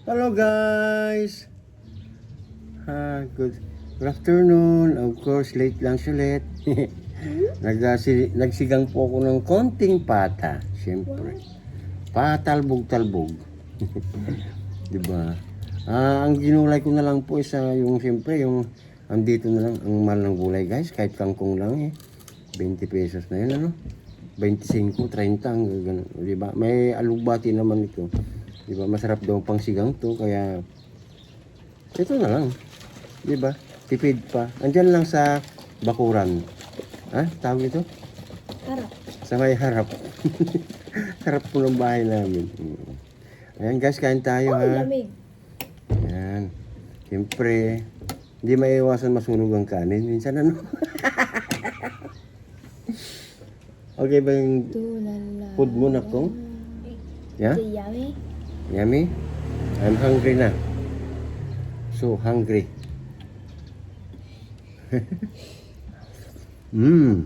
Hello guys! Good afternoon. Of course, late lang ulit. Nagsigang po ako ng konting pata. Siyempre. Patalbog-talbog. Diba? Ang ginulay ko na lang po isa yung siyempre yung andito na lang ang mahal ng gulay guys. Kahit kangkong lang 20 pesos na yun ano. 25, 30 ang ganun. Diba? May alugbati naman ito. Diba? Masarap daw pang sigang to. Kaya ito na lang. Diba? Tipid pa. Andyan lang sa bakuran. Tawag ito? Harap. Sa may harap. Harap po ng bahay namin. Ayan guys, kain tayo ha. Lamig. Ayan. Siyempre, hindi maiiwasan masunog ang kanin. Minsan ano? Okay ba yung food mo na kong? Yeah? Yummy. Yummy? I'm hungry na. So hungry. Mmm.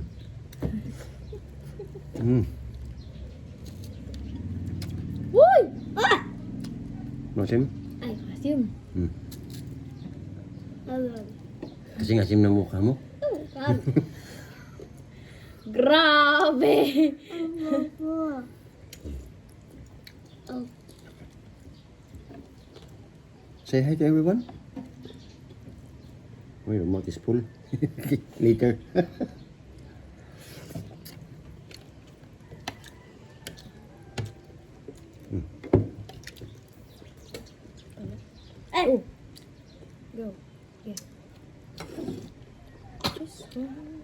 Uy! Ah! Masim? Ay, asim. Alam. Kasing-asim na mukha mo. Grabe! Say hi to everyone. Oh, your mouth is full. Later. Ay! Go. Yeah. Just one.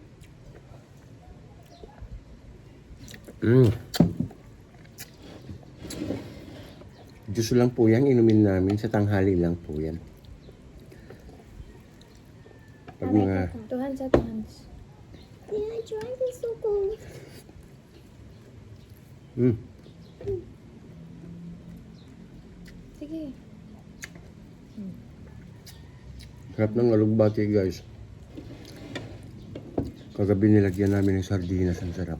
Juice lang po yan, inumin namin. Sa tanghali lang po yan. Pag mga... Two hands at hands. Yeah, I tried this so cold. Sige. Sarap ng alugbati guys. Kagabi nilagyan namin ng sardinas. Ang sarap.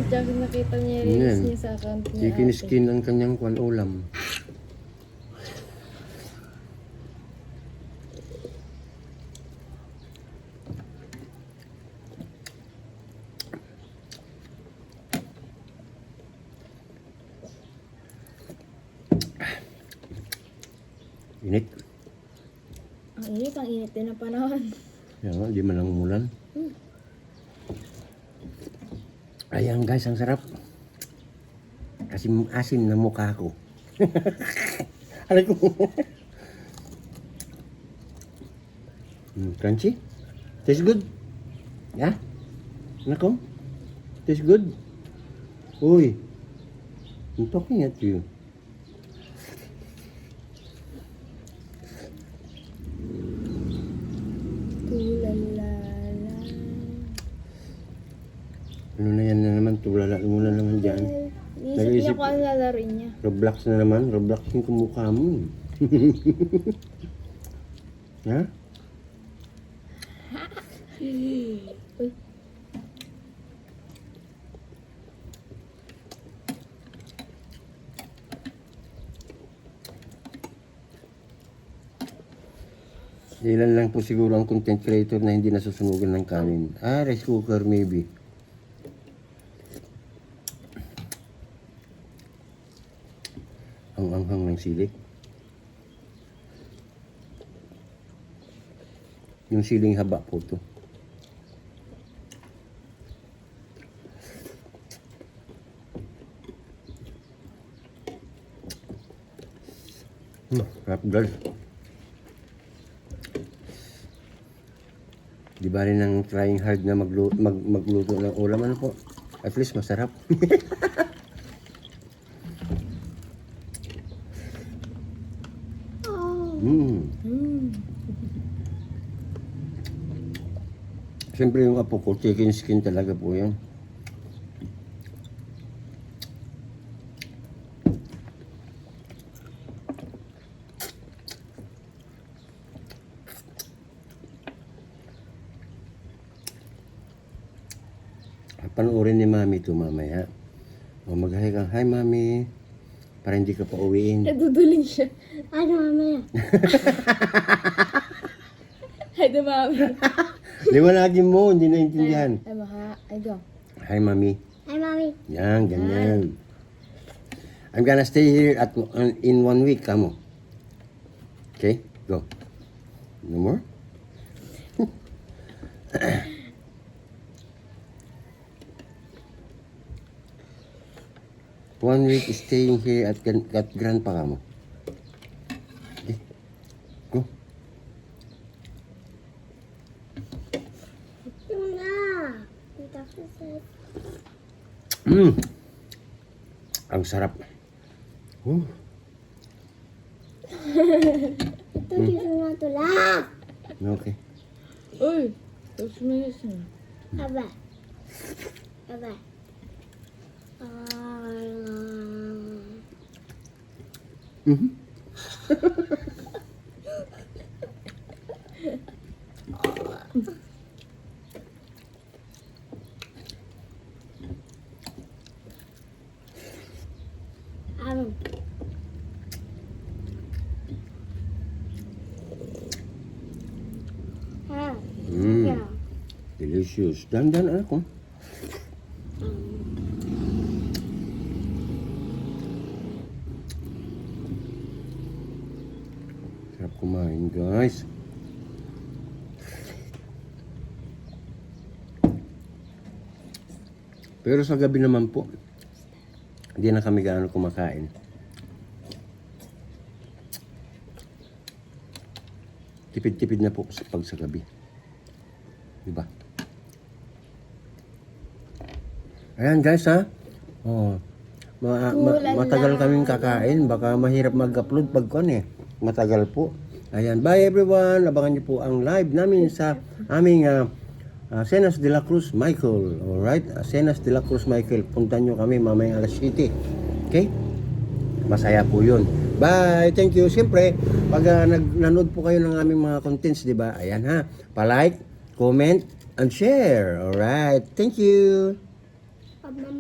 Nasa nakita niya Yan. reels niya sa account niya. Chicken skin ang kanyang kwan ulam. Init. Ang init din ang panahon. Yan nga, di man lang umulan. Ayan guys, ang sarap. Asim na mukha ko. Alay ko. Crunchy? Tastes good? Yeah? Nako? Tastes good? Uy. I'm talking at you. Tulalala. Ano na yan na naman? Tulala mo na naman dyan. Iisip niya Nag-iisip- kung ano lalaroin niya. Roblox na naman. Roblox yung kumukha mo. Ha? Uy. Ilan lang po siguro ang content creator na hindi nasusunugan ng kanin. Rice cooker maybe. Ang anghang ng sili. Yung siling haba po to. Sarap guys. Di ba rin ang trying hard na magluto ng ulam, ano po? At least masarap. Siyempre yung apo ko, chicken skin talaga po yan. panoorin ni Mami to mamaya. O mag-hi ka, hi Mami. Para hindi ka pa uwiin. Naduduling siya. Ano, mamaya? Hi, the mami. Liwanagin mo, hindi naintindihan. Ay, maha. Ay, go. Hi Mami. Hi, mami. Yan, ganyan. I'm gonna stay here in 1 week, kamo. Okay, go. No more? One week staying here at grandpa kamo. Okay, go. Ito na. Ito ko sa... Ang sarap. Ito dito na tulak. Okay. Uy, tapos minutes na. Aba. Aba. Mhm. Ano? Ha? Yeah. Delicious. Dan ako. Sarap kumain, guys. Pero sa gabi naman po, hindi na kami gaano kumakain. Tipid-tipid na po pag sa gabi. Diba? Ayan guys ha. Oh, matagal kaming kakain. Baka mahirap mag-upload pag matagal po. Ayan. Bye everyone. Abangan niyo po ang live namin sa aming Cenas de la Cruz Michael. Alright? Cenas de la Cruz Michael. Puntan nyo kami mamayang alas 7. Okay? Masaya po yun. Bye! Thank you. Siyempre, pag nanood po kayo ng aming mga contents, di ba? Ayan ha. Pa-like, comment, and share. Alright. Thank you. Mama.